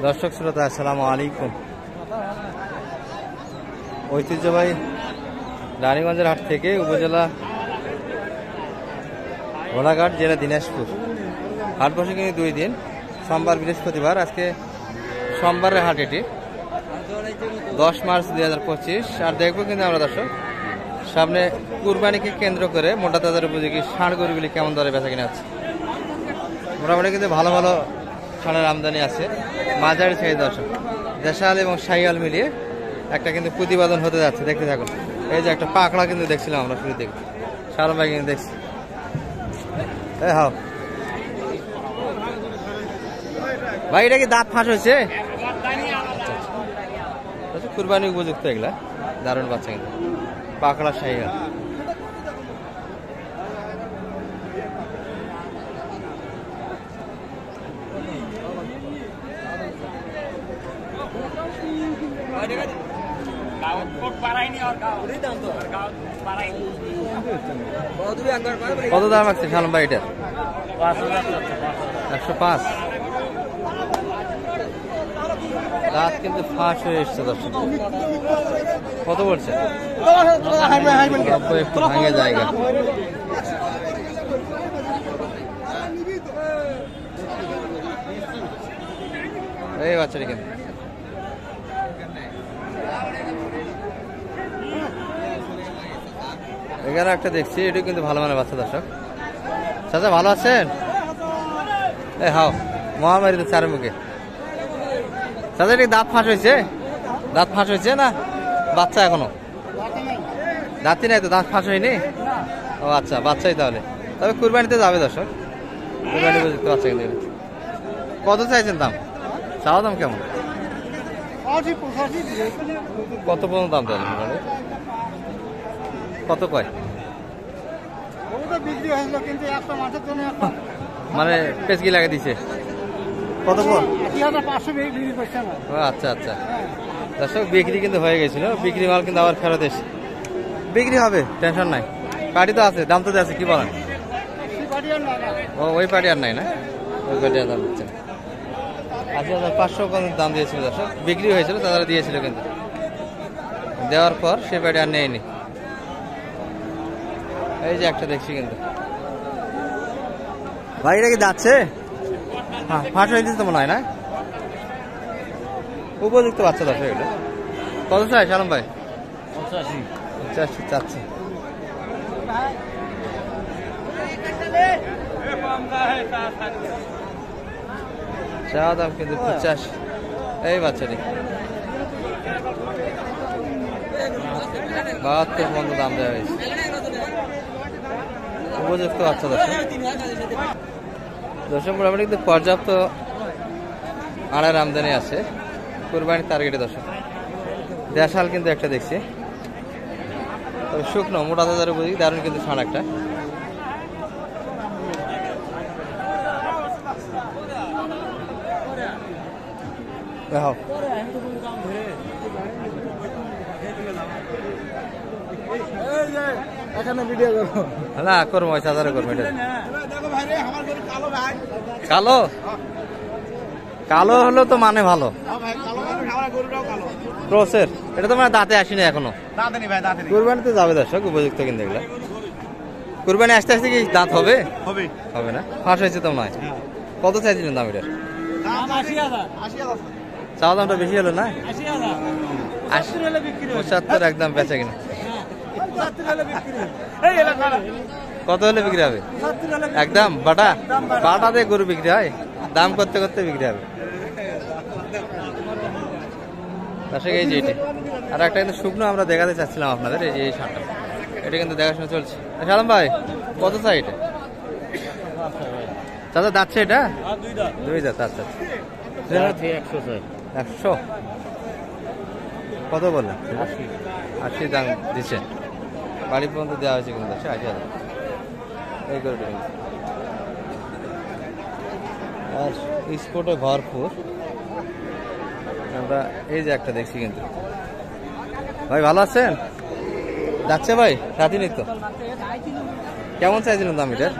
দর্শক শ্রোতা আসসালামু আলাইকুম। ঐতিহ্যবাহী রানীগঞ্জের হাট থেকে উপজেলা ঘোড়াঘাট, জেলা দিনাজপুর। হাট বসে কিন্তু 2 দিন, সোমবার বৃহস্পতিবার। আজকে সোমবারের হাট, এটি 10 মার্চ 2025। আর দেখবো কিন্তু আমরা দর্শক সামনে কুরবানিকে কেন্দ্র করে মোটা তাজার উপযোগী ষাঁড় গরুগুলি কেমন দরে বেচা কিনা আছে। মোটামুটি কিন্তু ভালো ভালো ষাঁড়ের আমদানি আছে, মাঝারি সাইজ দর্শক। দেশাল এবং শাহিয়াল মিলিয়ে একটা কিন্তু প্রতিবেদন হতে যাচ্ছে, দেখতে থাকুন। এই যে একটা পাকড়া কিন্তু দেখছিলাম আমরা শুরু থেকে, সারম ভাই কিন্তু দেখছি। হ্যাঁ ভাই, এটা কি দাঁত ফাঁস হয়েছে? কুরবানি উপযুক্ত এগুলা, দারুণ বাচ্চা কিন্তু পাকড়া শাহিয়াল। কত দাম আছে শালম ভাই এটা? 105। দাঁত কিন্তু ফাঁস হয়ে এসছে দর্শক। কত বলছে? একটু ভাঙে জায়গা। এই বাচ্চাটি কিন্তু এখানে একটা দেখছি, এটি কিন্তু ভালো মানের বাচ্চা দর্শক। চাচা ভালো আছেন? এই হাও মহামারী তো চার মুখে। চাচা এটি দাঁত ফাঁস হয়েছে? দাঁত ফাঁস হয়েছে না বাচ্চা এখনো? দাঁতই নাই তো, দাঁত ফাঁস হয়নি। ও আচ্ছা, বাচ্চাই তাহলে। তবে কুরবানিতে যাবে দর্শক, কুরবানি উপযুক্ত বাচ্চা কিন্তু। কত চাইছেন দাম? চাওয়া দাম কেমন? কত পর্যন্ত দাম দেয়? কত কয়? মানে পেঁচকি লাগিয়ে দিছে। কত? আচ্ছা আচ্ছা দর্শক, বিক্রি কিন্তু হয়ে গেছিল। বিক্রি মাল কিন্তু আবার ফেরত এসে বিক্রি হবে, টেনশন নাই। পার্টি তো আছে, দাম তো আছে, কি বলেন? ও ওই পার্টি আর নাই না? ওই পার্টি আর দাম দিচ্ছে না। 80,500 দাম দিয়েছিল দর্শক, বিক্রি হয়েছিল, তারা দিয়েছিল কিন্তু দেওয়ার পর সে পার্টি আর নেয়নি। এই যে একটা দেখছি কিন্তু ভাই, এটা কি যাচ্ছে? হ্যাঁ, ফাঁস হয়ে দিচ্ছে তো মনে হয় না? উপযুক্ত বাচ্চা দর্শক এগুলো। কত চাই শালম ভাই? 85 চাচ্ছে। চাওয়া দাম কিন্তু 50। এই বাচ্চাটি 72 পর্যন্ত দাম দেওয়া হয়েছে। উপযুক্ত বাচ্চা দর্শক। দর্শক মোটামুটি কিন্তু পর্যাপ্ত আড়ার আমদানি আছে কুরবানির টার্গেটে দর্শক। দেশাল কিন্তু একটা দেখছি, তবে শুকনো মোটা তাজার উপযোগী, দারুণ কিন্তু ষাঁড় একটা। না করবো, 1000 করবো। এটা কালো কালো হলো তো মানে ভালো ক্রসের। এটা তো মানে দাঁতে আসেনি এখনো, কুরবানিতে যাবে দর্শক, উপযুক্ত কিন্তু এগুলা। কুরবানি আস্তে আস্তে কি দাঁত হবে? হবে না, ফাঁস হয়েছে তো নয়। কত চাইছিলেন দাম এটার? চাওয়া দামটা বেশি হলো না? 75 একদম বেচা কিনা। কত হলে বিক্রি হবে? একদম বাটাতে গরু বিক্রি হয়, দাম করতে করতে বিক্রি হবে দর্শক। এই যে এটি আর একটা কিন্তু শুকনো আমরা দেখাতে চাচ্ছিলাম আপনাদের, এই যে এই ষাঁড়টা, এটা কিন্তু দেখাশোনা চলছে। সালাম ভাই, কত চাই এটা? চাচা যাচ্ছে এটা? 2 দাঁত। আচ্ছা 100। কত বললেন? 80 দাম দিচ্ছেন। বাড়ি পর্যন্ত দেওয়া হয়েছে কিন্তু 80,000 এই করে। আর স্পোর্টে ভরপুর। আমরা এই যে একটা দেখছি কিন্তু। ভাই ভালো আছেন? যাচ্ছে ভাই, রাতি নিত কেমন চাইছিলেন দাম এটার?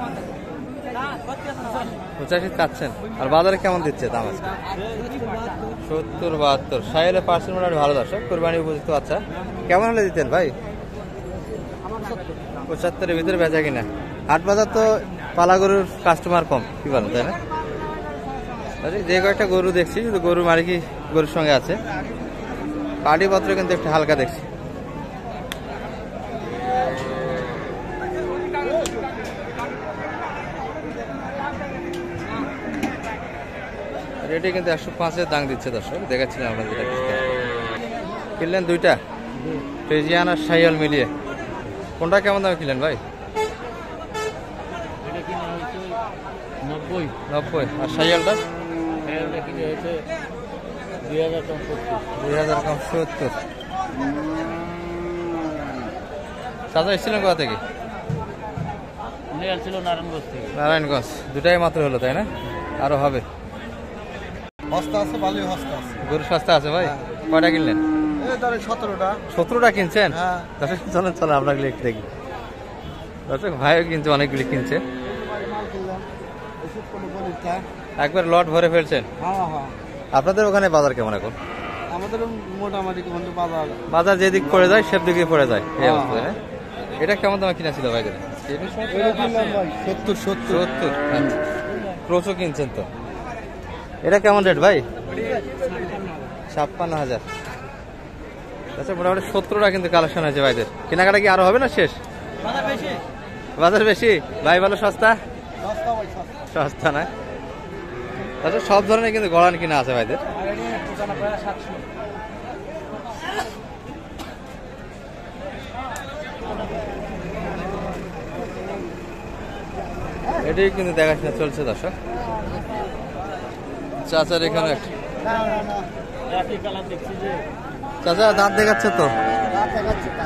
85 চাচ্ছেন। আর বাজারে কেমন দিচ্ছে দাম আজকে? 70-72। সাইলে পার্সেন্ট মোটামুটি ভালো দর্শক, কোরবানি উপযুক্ত বাচ্চা। কেমন হলে দিতেন ভাই? 75-এর ভিতরে বেচা কিনা। হাট বাজার তো পালা গরুর কাস্টমার কম, কি বলেন তাই না? যে কয়েকটা গরু দেখছি, শুধু গরু মালিকই গরুর সঙ্গে আছে। পাটিপত্র কিন্তু একটু হালকা দেখছি। রেটে কিন্তু 105-এর দাম দিচ্ছে দর্শক, দেখাচ্ছিলাম আমরা যেটা কিনলেন দুইটা ফ্রিজিয়ান আর শাহিওয়াল মিলিয়ে। কোনটা কেমন দামে কিনলেন ভাই? 90। আর শাহিওয়ালটা 2070। চাচা এসেছিলেন কোথা থেকে? নারায়ণগঞ্জ। দুটাই মাত্র হলো তাই না? আরো হবে? গরু সস্তা আছে ভাই। কয়টা কিনলেন? 17টা কিনছেন? চলেন চলেন আপনাগুলো একটু দেখি। ভাইও কিনছে, অনেকগুলি কিনছে। একবার লট ভরে ফেলছেন? আপনাদের ওখানে বাজার কেমন এখন? আমাদের মোটামুটি বাজার যেদিক পড়ে যায় সব দিকে পড়ে যায় এই অবস্থা। এটা কেমন দামে কিনা ছিল ভাই? 70। ক্রোচও কিনছেন তো? এটা কেমন রেট ভাই? 56,000। আচ্ছা, মোটামুটি 17টা কিন্তু কালেকশন হয়েছে ভাইদের। কেনাকাটা কি আরো হবে না শেষ? বাজার বেশি ভাই, ভালো সস্তা সস্তা না? আচ্ছা, সব ধরনের কিন্তু গড়ান কিনা আছে ভাইদের। এটাই কিন্তু দেখাশোনা চলছে দর্শক। চাচার এখানে চাচা দাঁত দেখাচ্ছে তো?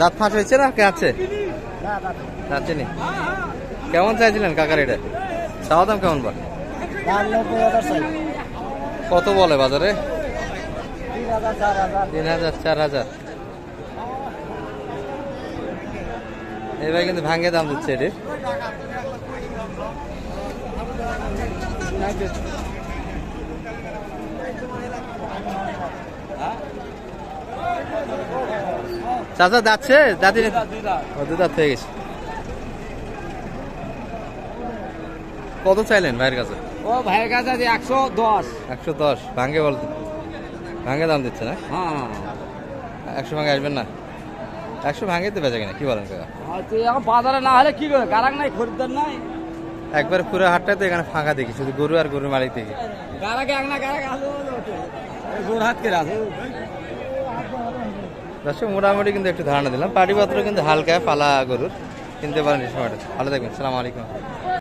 দাঁত ফাঁস হয়েছে না কে আছে? যাচ্ছেনি। কেমন চাইছিলেন কাকার এটা? চাওয়া দাম কেমন বা? কত বলে বাজারে? 3,000-4,000। এই ভাই কিন্তু ভাঙ্গে দাম দিচ্ছে এটির। চাচা যাচ্ছে? দাদি দু দাঁত হয়ে গেছে। কত চাইলেন ভাইয়ের কাছে? ও ভাইয়ের কাছে 110। 110 ভাঙ্গে বলতে? ভাঙ্গে দাম দিচ্ছে না? 100 ভাঙ্গে আসবেন না? 100 ভাঙ্গে তো বেচা কিনা, কি বলেন কাকা? এখন বাজারে না হলে কি করে, গারাক নাই, খরিদ্দার নাই। একবার পুরো হাটটা তো এখানে ফাঁকা দেখি, শুধু গরু আর গরুর মালিক দেখি। দর্শক মোটামুটি কিন্তু একটু ধারণা দিলাম। পাটিপত্র কিন্তু হালকা পালা গরুর কিনতে পারেন এই সময়টা। ভালো থাকবেন, সালাম আলাইকুম।